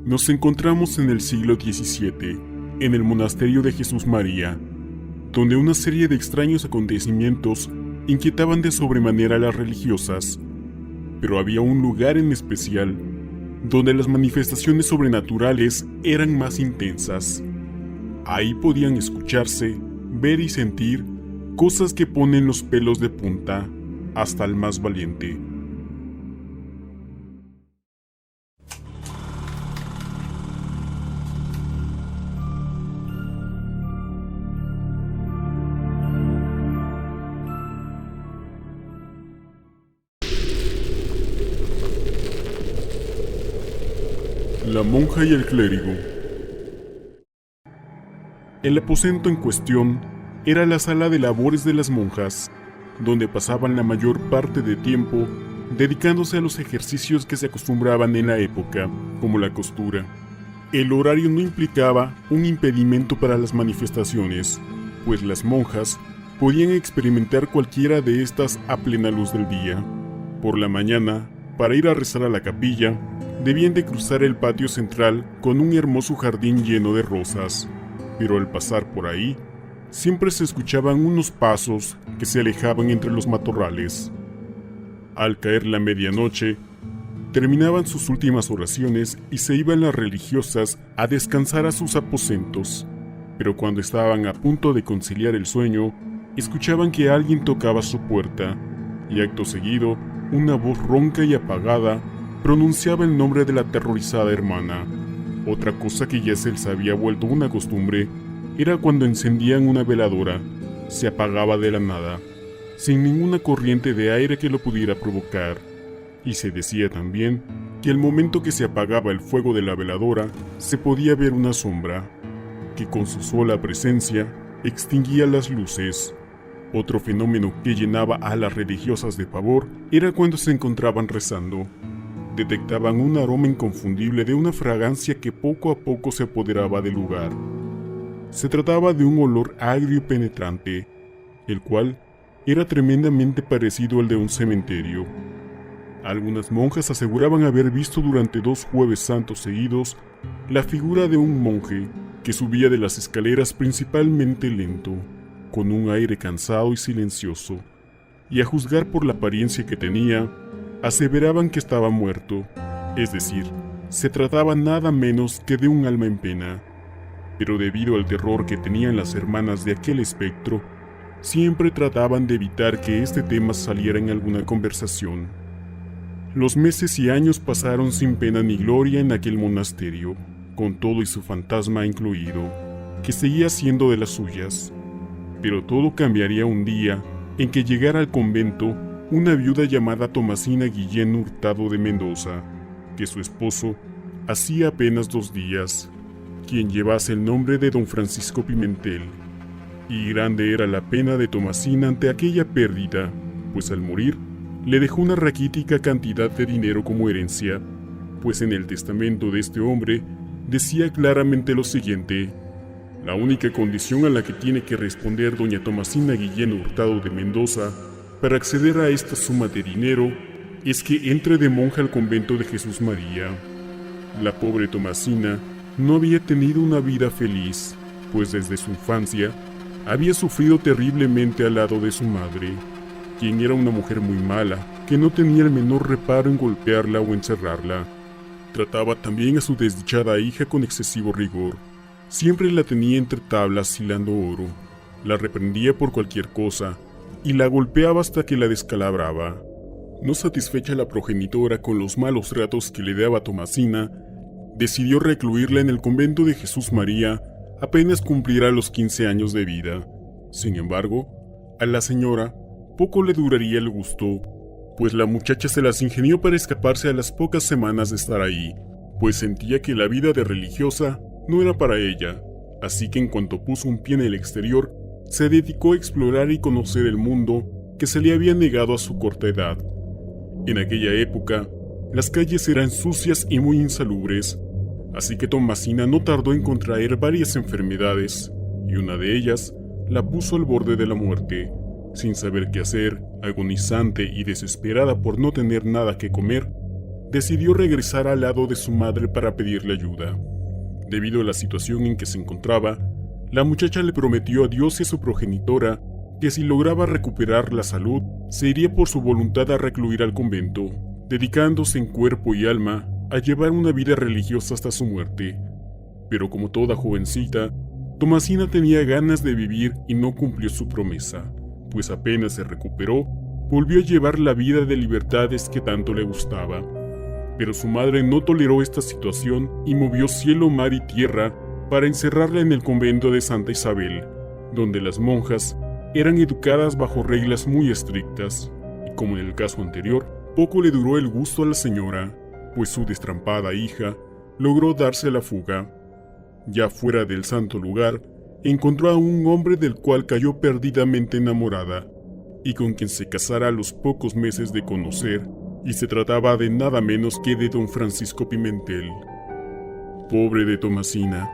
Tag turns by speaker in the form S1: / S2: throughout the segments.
S1: Nos encontramos en el siglo XVII, en el monasterio de Jesús María, donde una serie de extraños acontecimientos inquietaban de sobremanera a las religiosas, pero había un lugar en especial donde las manifestaciones sobrenaturales eran más intensas. Ahí podían escucharse, ver y sentir cosas que ponen los pelos de punta hasta el más valiente. La monja y el clérigo. El aposento en cuestión era la sala de labores de las monjas, donde pasaban la mayor parte de tiempo dedicándose a los ejercicios que se acostumbraban en la época, como la costura. El horario no implicaba un impedimento para las manifestaciones, pues las monjas podían experimentar cualquiera de estas a plena luz del día. Por la mañana, para ir a rezar a la capilla, debían de cruzar el patio central con un hermoso jardín lleno de rosas, pero al pasar por ahí, siempre se escuchaban unos pasos que se alejaban entre los matorrales. Al caer la medianoche, terminaban sus últimas oraciones y se iban las religiosas a descansar a sus aposentos, pero cuando estaban a punto de conciliar el sueño, escuchaban que alguien tocaba su puerta, y acto seguido, una voz ronca y apagada pronunciaba el nombre de la aterrorizada hermana. Otra cosa que ya se les había vuelto una costumbre era cuando encendían una veladora, se apagaba de la nada, sin ninguna corriente de aire que lo pudiera provocar, y se decía también que al momento que se apagaba el fuego de la veladora se podía ver una sombra, que con su sola presencia extinguía las luces. Otro fenómeno que llenaba a las religiosas de pavor era cuando se encontraban rezando. Detectaban un aroma inconfundible de una fragancia que poco a poco se apoderaba del lugar. Se trataba de un olor agrio y penetrante, el cual era tremendamente parecido al de un cementerio. Algunas monjas aseguraban haber visto durante 2 jueves santos seguidos la figura de un monje que subía de las escaleras principalmente lento, con un aire cansado y silencioso, y a juzgar por la apariencia que tenía, aseveraban que estaba muerto, es decir, se trataba nada menos que de un alma en pena. Pero debido al terror que tenían las hermanas de aquel espectro, siempre trataban de evitar que este tema saliera en alguna conversación. Los meses y años pasaron sin pena ni gloria en aquel monasterio, con todo y su fantasma incluido, que seguía siendo de las suyas. Pero todo cambiaría un día en que llegara al convento una viuda llamada Tomasina Guillén Hurtado de Mendoza, que su esposo hacía apenas 2 días, quien llevase el nombre de don Francisco Pimentel. Y grande era la pena de Tomasina ante aquella pérdida, pues al morir le dejó una raquítica cantidad de dinero como herencia, pues en el testamento de este hombre decía claramente lo siguiente: la única condición a la que tiene que responder doña Tomasina Guillén Hurtado de Mendoza para acceder a esta suma de dinero es que entre de monja al convento de Jesús María. La pobre Tomasina no había tenido una vida feliz, pues desde su infancia había sufrido terriblemente al lado de su madre, quien era una mujer muy mala, que no tenía el menor reparo en golpearla o encerrarla. Trataba también a su desdichada hija con excesivo rigor. Siempre la tenía entre tablas hilando oro, la reprendía por cualquier cosa y la golpeaba hasta que la descalabraba. No satisfecha la progenitora con los malos tratos que le daba Tomasina, decidió recluirla en el convento de Jesús María apenas cumpliera los 15 años de vida. Sin embargo, a la señora poco le duraría el gusto, pues la muchacha se las ingenió para escaparse a las pocas semanas de estar ahí, pues sentía que la vida de religiosa no era para ella, así que en cuanto puso un pie en el exterior, se dedicó a explorar y conocer el mundo que se le había negado a su corta edad. En aquella época, las calles eran sucias y muy insalubres, así que Tomasina no tardó en contraer varias enfermedades, y una de ellas la puso al borde de la muerte. Sin saber qué hacer, agonizante y desesperada por no tener nada que comer, decidió regresar al lado de su madre para pedirle ayuda. Debido a la situación en que se encontraba, la muchacha le prometió a Dios y a su progenitora que si lograba recuperar la salud, se iría por su voluntad a recluir al convento, dedicándose en cuerpo y alma a llevar una vida religiosa hasta su muerte. Pero como toda jovencita, Tomasina tenía ganas de vivir y no cumplió su promesa, pues apenas se recuperó, volvió a llevar la vida de libertades que tanto le gustaba. Pero su madre no toleró esta situación y movió cielo, mar y tierra para encerrarla en el convento de Santa Isabel, donde las monjas eran educadas bajo reglas muy estrictas, y como en el caso anterior, poco le duró el gusto a la señora, pues su destrampada hija logró darse la fuga. Ya fuera del santo lugar, encontró a un hombre del cual cayó perdidamente enamorada, y con quien se casara a los pocos meses de conocer, y se trataba de nada menos que de don Francisco Pimentel. Pobre de Tomasina,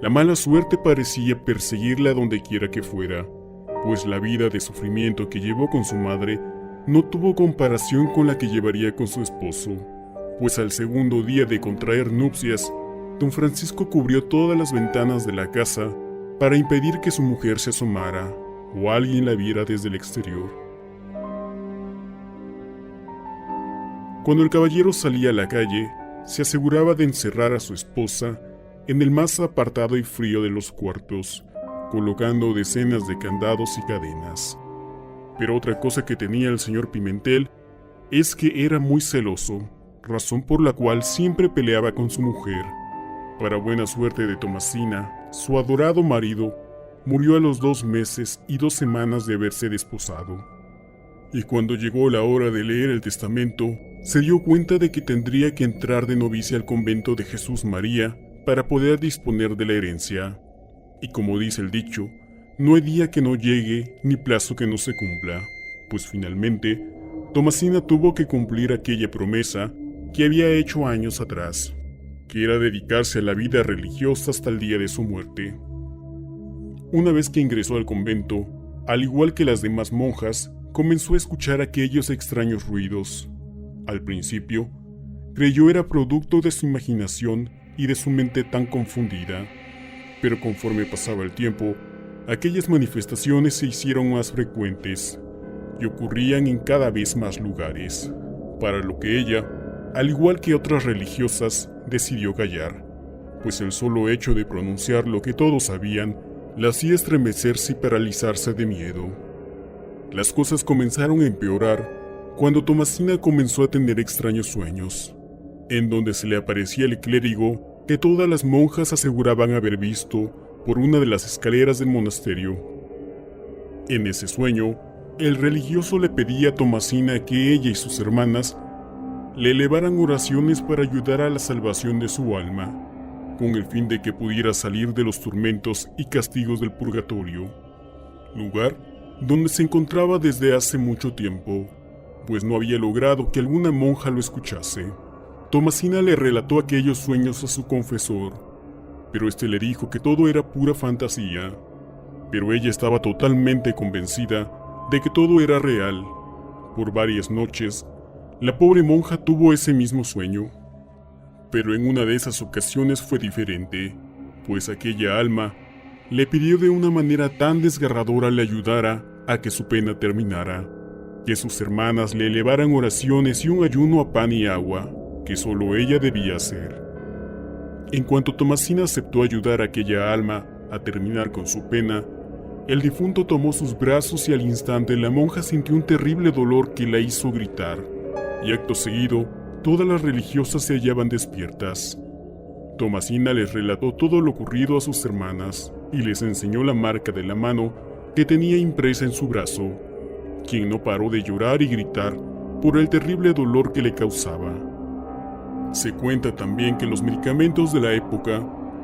S1: la mala suerte parecía perseguirla donde quiera que fuera, pues la vida de sufrimiento que llevó con su madre no tuvo comparación con la que llevaría con su esposo, pues al segundo día de contraer nupcias, don Francisco cubrió todas las ventanas de la casa para impedir que su mujer se asomara o alguien la viera desde el exterior. Cuando el caballero salía a la calle, se aseguraba de encerrar a su esposa en el más apartado y frío de los cuartos, colocando decenas de candados y cadenas. Pero otra cosa que tenía el señor Pimentel es que era muy celoso, razón por la cual siempre peleaba con su mujer. Para buena suerte de Tomasina, su adorado marido murió a los 2 meses y 2 semanas de haberse desposado. Y cuando llegó la hora de leer el testamento, se dio cuenta de que tendría que entrar de novicia al convento de Jesús María para poder disponer de la herencia. Y como dice el dicho, no hay día que no llegue ni plazo que no se cumpla, pues finalmente Tomasina tuvo que cumplir aquella promesa que había hecho años atrás, que era dedicarse a la vida religiosa hasta el día de su muerte. Una vez que ingresó al convento, al igual que las demás monjas, comenzó a escuchar aquellos extraños ruidos. Al principio, creyó era producto de su imaginación y de su mente tan confundida, pero conforme pasaba el tiempo, aquellas manifestaciones se hicieron más frecuentes y ocurrían en cada vez más lugares, para lo que ella, al igual que otras religiosas, decidió callar, pues el solo hecho de pronunciar lo que todos sabían la hacía estremecerse y paralizarse de miedo. Las cosas comenzaron a empeorar cuando Tomasina comenzó a tener extraños sueños, en donde se le aparecía el clérigo que todas las monjas aseguraban haber visto por una de las escaleras del monasterio. En ese sueño, el religioso le pedía a Tomasina que ella y sus hermanas le elevaran oraciones para ayudar a la salvación de su alma, con el fin de que pudiera salir de los tormentos y castigos del purgatorio, lugar donde se encontraba desde hace mucho tiempo, pues no había logrado que alguna monja lo escuchase. Tomasina le relató aquellos sueños a su confesor, pero este le dijo que todo era pura fantasía, pero ella estaba totalmente convencida de que todo era real. Por varias noches, la pobre monja tuvo ese mismo sueño, pero en una de esas ocasiones fue diferente, pues aquella alma le pidió de una manera tan desgarradora le ayudara a que su pena terminara, que sus hermanas le elevaran oraciones y un ayuno a pan y agua, que solo ella debía hacer. En cuanto Tomasina aceptó ayudar a aquella alma a terminar con su pena, el difunto tomó sus brazos y al instante la monja sintió un terrible dolor que la hizo gritar, y acto seguido, todas las religiosas se hallaban despiertas. Tomasina les relató todo lo ocurrido a sus hermanas y les enseñó la marca de la mano que tenía impresa en su brazo, quien no paró de llorar y gritar por el terrible dolor que le causaba. Se cuenta también que los medicamentos de la época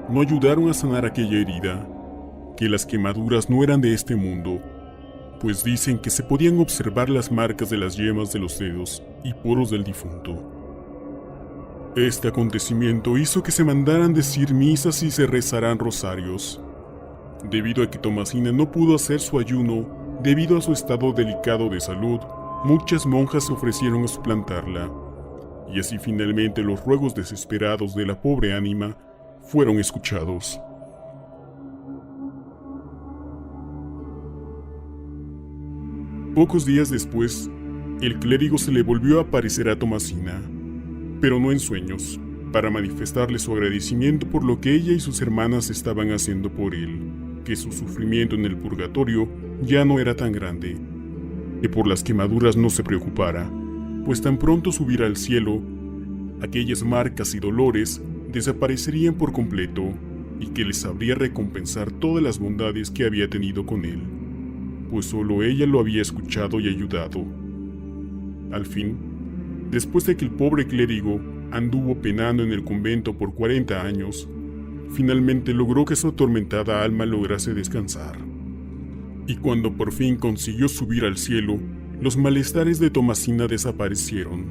S1: no ayudaron a sanar aquella herida, que las quemaduras no eran de este mundo, pues dicen que se podían observar las marcas de las yemas de los dedos y poros del difunto. Este acontecimiento hizo que se mandaran decir misas y se rezaran rosarios. Debido a que Tomasina no pudo hacer su ayuno debido a su estado delicado de salud, muchas monjas se ofrecieron a suplantarla, y así finalmente los ruegos desesperados de la pobre ánima fueron escuchados. Pocos días después, el clérigo se le volvió a aparecer a Tomasina, pero no en sueños, para manifestarle su agradecimiento por lo que ella y sus hermanas estaban haciendo por él, que su sufrimiento en el purgatorio ya no era tan grande, que por las quemaduras no se preocupara, pues tan pronto subiera al cielo, aquellas marcas y dolores desaparecerían por completo y que les sabría recompensar todas las bondades que había tenido con él, pues solo ella lo había escuchado y ayudado. Al fin, después de que el pobre clérigo anduvo penando en el convento por 40 años, finalmente logró que su atormentada alma lograse descansar. Y cuando por fin consiguió subir al cielo, los malestares de Tomasina desaparecieron.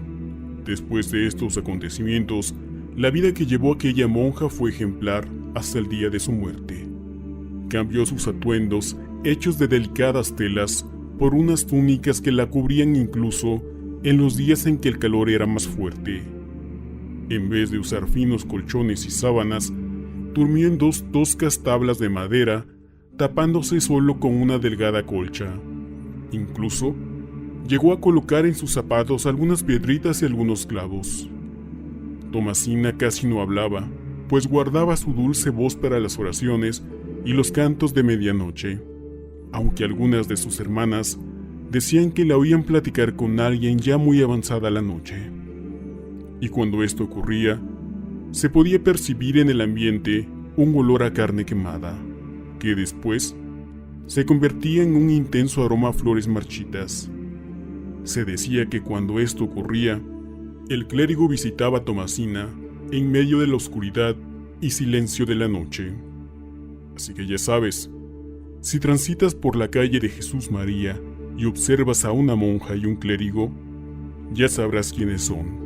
S1: Después de estos acontecimientos, la vida que llevó aquella monja fue ejemplar hasta el día de su muerte. Cambió sus atuendos, hechos de delicadas telas, por unas túnicas que la cubrían incluso en los días en que el calor era más fuerte. En vez de usar finos colchones y sábanas, durmió en 2 toscas tablas de madera, tapándose solo con una delgada colcha. Incluso, llegó a colocar en sus zapatos algunas piedritas y algunos clavos. Tomasina casi no hablaba, pues guardaba su dulce voz para las oraciones y los cantos de medianoche, aunque algunas de sus hermanas decían que la oían platicar con alguien ya muy avanzada la noche. Y cuando esto ocurría, se podía percibir en el ambiente un olor a carne quemada, que después se convertía en un intenso aroma a flores marchitas. Se decía que cuando esto ocurría, el clérigo visitaba a Tomasina en medio de la oscuridad y silencio de la noche. Así que ya sabes, si transitas por la calle de Jesús María y observas a una monja y un clérigo, ya sabrás quiénes son.